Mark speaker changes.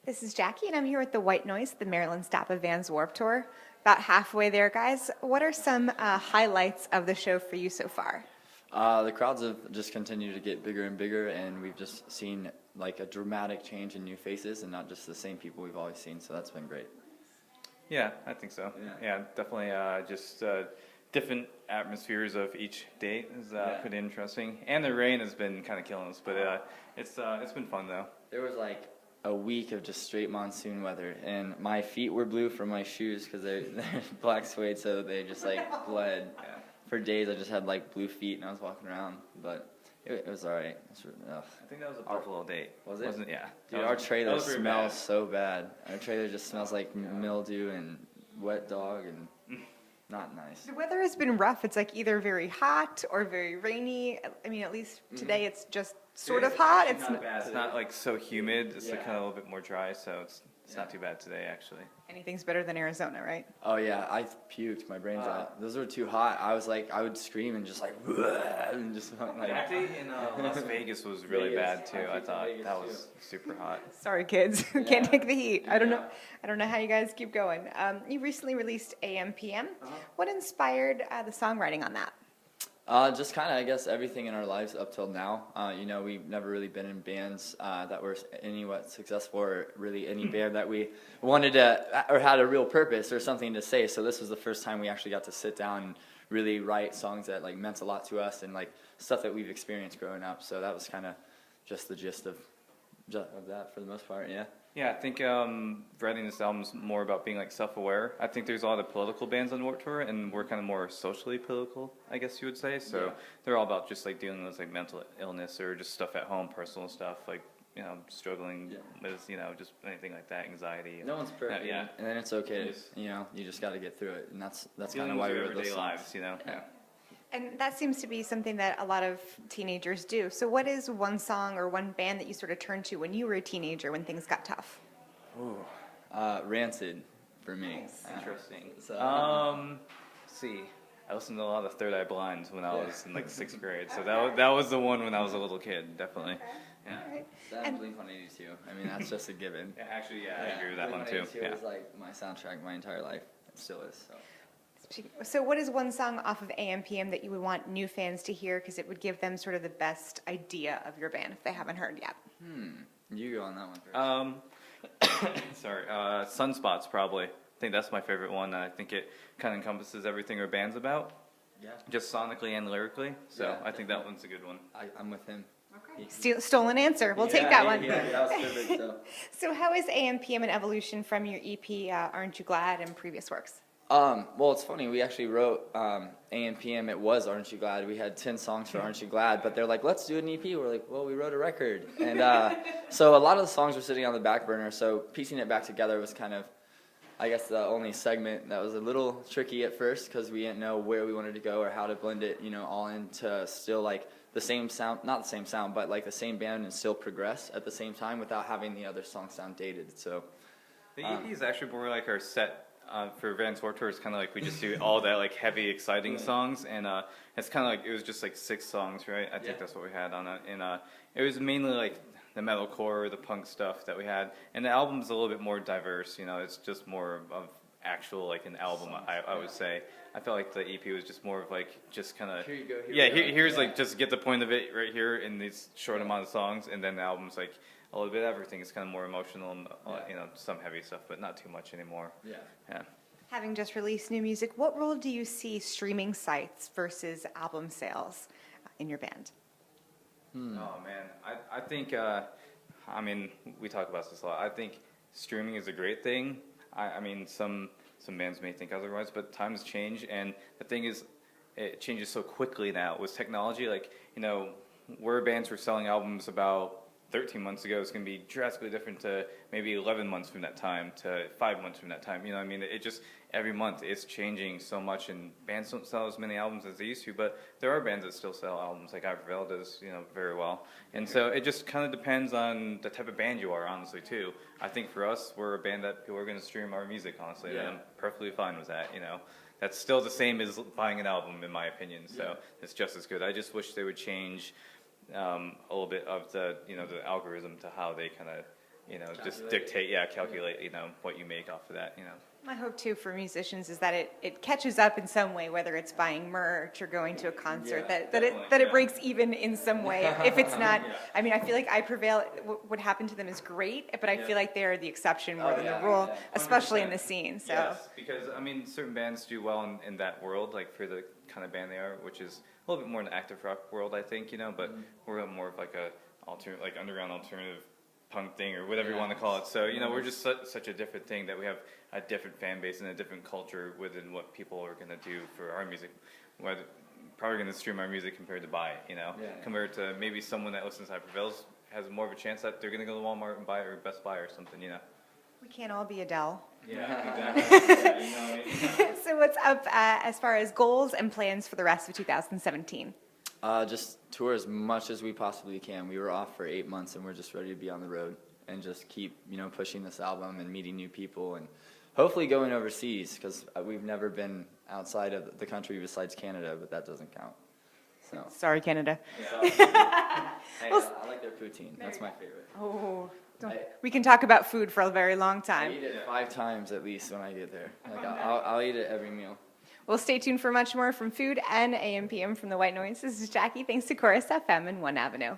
Speaker 1: This is Jackie, and I'm here with the White Noise, the Maryland stop of Vans Warped Tour. About halfway there, guys. What are some highlights of the show for you so far?
Speaker 2: The crowds have just continued to get bigger and bigger, and we've just seen like a dramatic change in new faces and not just the same people we've always seen, so that's been great.
Speaker 3: Yeah, I think so. Yeah, definitely just different atmospheres of each date is pretty interesting. And the rain has been kind of killing us, but it's been fun though.
Speaker 2: There was like a week of just straight monsoon weather, and my feet were blue from my shoes because they're black suede, so they just like bled.
Speaker 3: Yeah.
Speaker 2: For days I just had like blue feet and I was walking around, but it was alright.
Speaker 3: I think that was a Buffalo date.
Speaker 2: Was it?
Speaker 3: Wasn't it? Yeah.
Speaker 2: Dude, our trailer
Speaker 3: very
Speaker 2: smells
Speaker 3: bad.
Speaker 2: so bad. Our trailer just smells like mildew and wet dog and not nice.
Speaker 1: The weather has been rough. It's like either very hot or very rainy. I mean, at least today it's just sort of hot.
Speaker 3: It's not bad. It's not like so humid. It's like kind of a little bit more dry, so it's not too bad today actually.
Speaker 1: Anything's better than Arizona, right?
Speaker 2: Oh yeah, I puked. My brain's out. Those were too hot. I was like, I would scream and just like, and just like.
Speaker 3: Actually, in Las Vegas was really bad too. I thought
Speaker 2: Vegas,
Speaker 3: that was super hot.
Speaker 1: Sorry, kids. Can't take the heat. I don't know how you guys keep going. You recently released AM/PM. What inspired the songwriting on that?
Speaker 2: Just kind of, I guess, everything in our lives up till now. We've never really been in bands that were anywhat successful, or really any band that we wanted to, or had a real purpose or something to say. So this was the first time we actually got to sit down and really write songs that like meant a lot to us and like stuff that we've experienced growing up. So that was kind of just the gist of that for the most part. Yeah.
Speaker 3: Yeah, I think writing this album is more about being like self-aware. I think there's a lot of political bands on Warped Tour, and we're kind of more socially political, I guess you would say. So they're all about just like dealing with like mental illness or just stuff at home, personal stuff, like struggling with just anything like that, anxiety.
Speaker 2: No one's perfect.
Speaker 3: Yeah,
Speaker 2: and then it's okay. You just got to get through it, and that's kind of why we wrote those songs.
Speaker 3: Lives, Yeah.
Speaker 1: And that seems to be something that a lot of teenagers do. So what is one song or one band that you sort of turned to when you were a teenager when things got tough?
Speaker 2: Ooh, Rancid for me.
Speaker 1: Nice.
Speaker 3: Interesting.
Speaker 2: So,
Speaker 3: Let's see. I listened to a lot of Third Eye Blind when I was in like 6th grade. So that was the one when I was a little kid, definitely.
Speaker 1: Okay.
Speaker 3: Yeah.
Speaker 1: All right.
Speaker 2: and Blink-182. I mean, that's just a given.
Speaker 3: Actually, I agree with that one too.
Speaker 2: Blink-182 was like my soundtrack my entire life. It still is.
Speaker 1: So what is one song off of AM/PM that you would want new fans to hear because it would give them sort of the best idea of your band if they haven't heard yet?
Speaker 2: You go on that one first.
Speaker 3: Sorry, Sunspots probably. I think that's my favorite one. I think it kind of encompasses everything our band's about.
Speaker 2: Yeah.
Speaker 3: Just sonically and lyrically. So
Speaker 2: Yeah,
Speaker 3: I think that one's a good one.
Speaker 2: I'm with him.
Speaker 1: Okay. Stolen answer. We'll take that one.
Speaker 2: Yeah, that was perfect.
Speaker 1: So how is AM/PM an evolution from your EP, Aren't You Glad, and previous works?
Speaker 2: Well, it's funny. We actually wrote AM/PM. It was Aren't You Glad? We had 10 songs for Aren't You Glad, but they're like, let's do an EP. We're like, well, we wrote a record, and so a lot of the songs were sitting on the back burner. So piecing it back together was kind of, I guess, the only segment that was a little tricky at first because we didn't know where we wanted to go or how to blend it, all into still like the same sound, not the same sound, but like the same band and still progress at the same time without having the other songs sound dated. So
Speaker 3: the EP is actually more like our set. For Vans Warped Tour, it's kind of like we just do all that like heavy, exciting songs, and it's kind of like it was just like 6 songs, right? I think that's what we had on it, and it was mainly like the metalcore, the punk stuff that we had, and the album's a little bit more diverse. It's just more of actual like an album. I would say. I felt like the EP was just more of like just kind of here's like just get the point of it right here in these short amount of songs, and then the album's like a little bit of everything. It's kind of more emotional and some heavy stuff, but not too much anymore. Yeah.
Speaker 1: Having just released new music, what role do you see streaming sites versus album sales in your band?
Speaker 3: Oh man, I think we talk about this a lot. I think streaming is a great thing. I mean some bands may think otherwise, but times change, and the thing is, it changes so quickly now with technology. Like where bands were selling albums about 13 months ago is going to be drastically different to maybe 11 months from that time to 5 months from that time. It just, every month it's changing so much, and bands don't sell as many albums as they used to, but there are bands that still sell albums, like Avril does, very well. And so it just kind of depends on the type of band you are, honestly, too. I think for us, we're a band that people are going to stream our music, honestly, and I'm perfectly fine with that, That's still the same as buying an album, in my opinion, so it's just as good. I just wish they would change a little bit of the the algorithm to how they kind of you know, just dictate, calculate, you know, what you make off of that, you know.
Speaker 1: My hope too for musicians is that it catches up in some way, whether it's buying merch or going to a concert, that it breaks even in some way. If it's not, I mean, I feel like I Prevail, what happened to them is great, but I feel like they're the exception more than the rule, especially in the scene. So.
Speaker 3: Yes, because I mean, certain bands do well in that world, like for the kind of band they are, which is a little bit more in the active rock world, I think, you know. But we're more of like a underground alternative punk thing or whatever you want to call it. So you know, we're just such a different thing that we have a different fan base and a different culture within what people are going to do for our music. Whether probably going to stream our music compared to buy it, you know, compared to maybe someone that listens to High Prevails has more of a chance that they're going to go to Walmart and buy it or Best Buy or something, you know.
Speaker 1: We can't all be Adele.
Speaker 3: Yeah, exactly. Yeah, you know what I mean?
Speaker 1: So what's up as far as goals and plans for the rest of 2017?
Speaker 2: Just tour as much as we possibly can. We were off for 8 months, and we're just ready to be on the road and just keep, you know, pushing this album and meeting new people and hopefully going overseas, because we've never been outside of the country besides Canada, but that doesn't count. So.
Speaker 1: Sorry, Canada.
Speaker 2: Hey, I like their poutine. That's my favorite.
Speaker 1: Oh, we can talk about food for a very long
Speaker 2: I
Speaker 1: time.
Speaker 2: eat it 5 times at least when I get there. Like I'll eat it every meal.
Speaker 1: Well, stay tuned for much more from Food and AM/PM from the White Noise. This is Jackie. Thanks to Chorus FM and One Avenue.